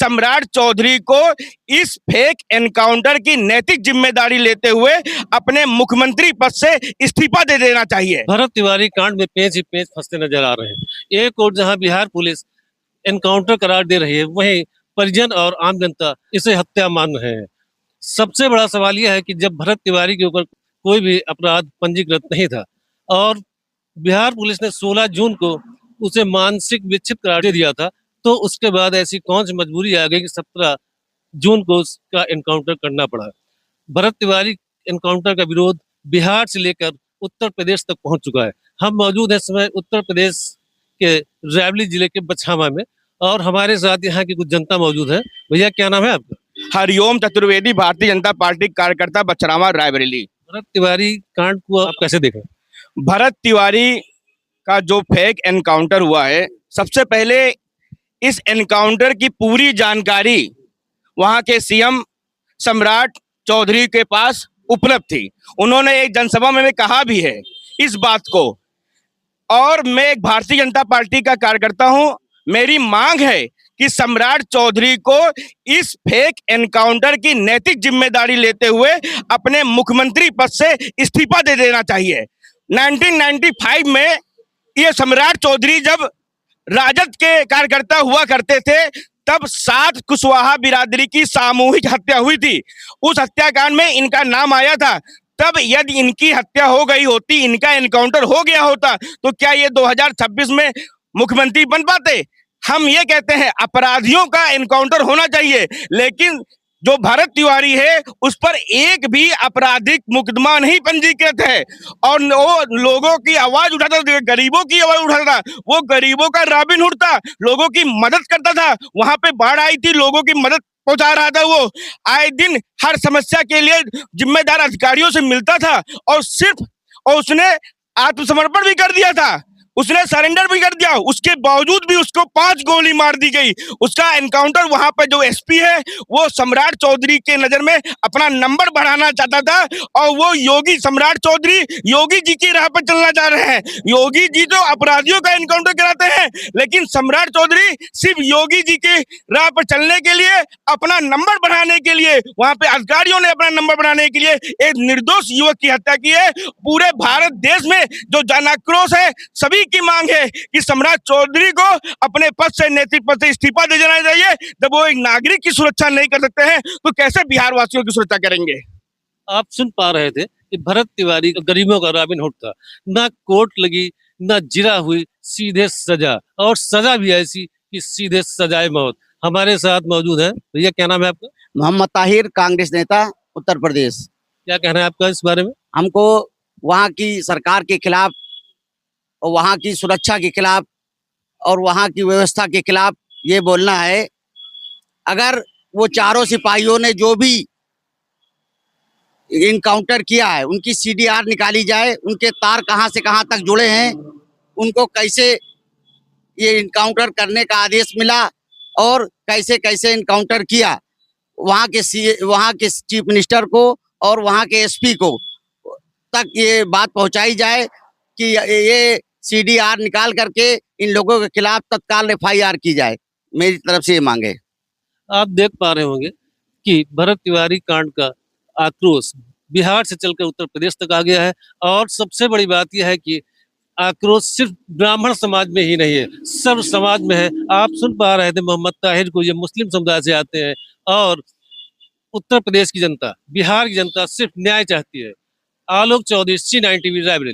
सम्राट चौधरी को इस फेक एनकाउंटर की नैतिक जिम्मेदारी लेते हुए अपने मुख्यमंत्री पद से इस्तीफा दे देना चाहिए। भरत तिवारी कांड में पेंच ही पेंच फंसते नजर आ रहे हैं। एक और जहां बिहार पुलिस एनकाउंटर करार दे रही है, वहीं परिजन और आम जनता इसे हत्या मान रहे हैं। सबसे बड़ा सवाल यह है कि जब भरत तिवारी के ऊपर कोई भी अपराध पंजीकृत नहीं था और बिहार पुलिस ने 16 जून को उसे मानसिक विक्षिप्त करार दे दिया था, तो उसके बाद ऐसी कौन सी मजबूरी आ गई कि 17 जून को उसका एनकाउंटर करना पड़ा। भरत तिवारी एनकाउंटर का विरोध बिहार से लेकर उत्तर प्रदेश तक पहुंच चुका है। हम मौजूद हैं इस समय उत्तर प्रदेश के रायबरेली जिले के बछावा में और हमारे साथ यहाँ की कुछ जनता मौजूद है। भैया क्या नाम है आपका? हरिओम चतुर्वेदी, भारतीय जनता पार्टी कार्यकर्ता, बछरावा, रायबरेली। भरत तिवारी कांड को आप कैसे देखें? भरत तिवारी का जो फेक एनकाउंटर हुआ है, सबसे पहले इस एनकाउंटर की पूरी जानकारी वहां के सीएम सम्राट चौधरी के पास उपलब्ध थी। उन्होंने एक जनसभा में कहा भी है इस बात को। और मैं एक भारतीय जनता पार्टी का कार्यकर्ता हूं, मेरी मांग है कि सम्राट चौधरी को इस फेक एनकाउंटर की नैतिक जिम्मेदारी लेते हुए अपने मुख्यमंत्री पद से इस्तीफा दे देना चाहिए। 1995 में ये सम्राट चौधरी जब राजद के कार्यकर्ता हुआ करते थे, तब 7 कुशवाहा बिरादरी की सामूहिक हत्या हुई थी। उस हत्याकांड में इनका नाम आया था। तब यदि इनकी हत्या हो गई होती, इनका एनकाउंटर हो गया होता, तो क्या ये 2026 में मुख्यमंत्री बन पाते? हम ये कहते हैं अपराधियों का एनकाउंटर होना चाहिए, लेकिन जो भरत तिवारी है उस पर एक भी आपराधिक मुकदमा नहीं पंजीकृत है और वो लोगों की आवाज उठाता था, गरीबों की आवाज उठाता था। वो गरीबों का रॉबिन हुड था, लोगों की मदद करता था। वहां पे बाढ़ आई थी, लोगों की मदद पहुंचा रहा था। वो आए दिन हर समस्या के लिए जिम्मेदार अधिकारियों से मिलता था और उसने आत्मसमर्पण भी कर दिया था, उसने सरेंडर भी कर दिया। उसके बावजूद भी उसको 5 गोली मार दी गई। उसका एनकाउंटर वहां पर जो एसपी है वो सम्राट चौधरी के नजर में अपना नंबर बढ़ाना चाहता था और वो योगी सम्राट चौधरी योगी जी की राह पर चलना चाह रहे हैं। योगी जी तो अपराधियों का एनकाउंटर कराते हैं, लेकिन सम्राट चौधरी सिर्फ योगी जी की राह पर चलने के लिए, अपना नंबर बढ़ाने के लिए, वहां पे अधिकारियों ने अपना नंबर बढ़ाने के लिए एक निर्दोष युवक की हत्या की है। पूरे भारत देश में जो जन आक्रोश है, सभी की मांग है कि सम्राट चौधरी को अपने पद से, नैतिक पद से इस्तीफा दे देना चाहिए। जब वो एक नागरिक की सुरक्षा नहीं कर सकते हैं तो कैसे बिहार वासियों की सुरक्षा करेंगे? आप सुन पा रहे थे कि भरत तिवारी गरीबों का रॉबिन हुड था। ना कोर्ट लगी, ना जिरा हुई, सीधे सजा, और सजा भी ऐसी कि सीधे सजाए मौत। हमारे साथ मौजूद है भैया, क्या नाम है आपका? मोहम्मद ताहिर, कांग्रेस नेता, उत्तर प्रदेश। क्या कहना है आपका इस बारे में? हमको वहाँ की सरकार के खिलाफ और वहाँ की सुरक्षा के खिलाफ और वहाँ की व्यवस्था के खिलाफ ये बोलना है, अगर वो चारों सिपाहियों ने जो भी इनकाउंटर किया है उनकी सीडीआर निकाली जाए, उनके तार कहाँ से कहाँ तक जुड़े हैं, उनको कैसे ये इनकाउंटर करने का आदेश मिला और कैसे कैसे इनकाउंटर किया, वहाँ के चीफ मिनिस्टर को और वहाँ के एसपी को तक ये बात पहुँचाई जाए कि ये सीडीआर निकाल करके इन लोगों के खिलाफ तत्काल एफआईआर की जाए। मेरी तरफ से ये मांगे। आप देख पा रहे होंगे कि भरत तिवारी कांड का आक्रोश बिहार से चलकर उत्तर प्रदेश तक आ गया है और सबसे बड़ी बात यह है कि आक्रोश सिर्फ ब्राह्मण समाज में ही नहीं है, सर्व समाज में है। आप सुन पा रहे थे मोहम्मद ताहिर को, ये मुस्लिम समुदाय से आते हैं और उत्तर प्रदेश की जनता, बिहार की जनता सिर्फ न्याय चाहती है। आलोक चौधरी, C9 TV, रायबरेली।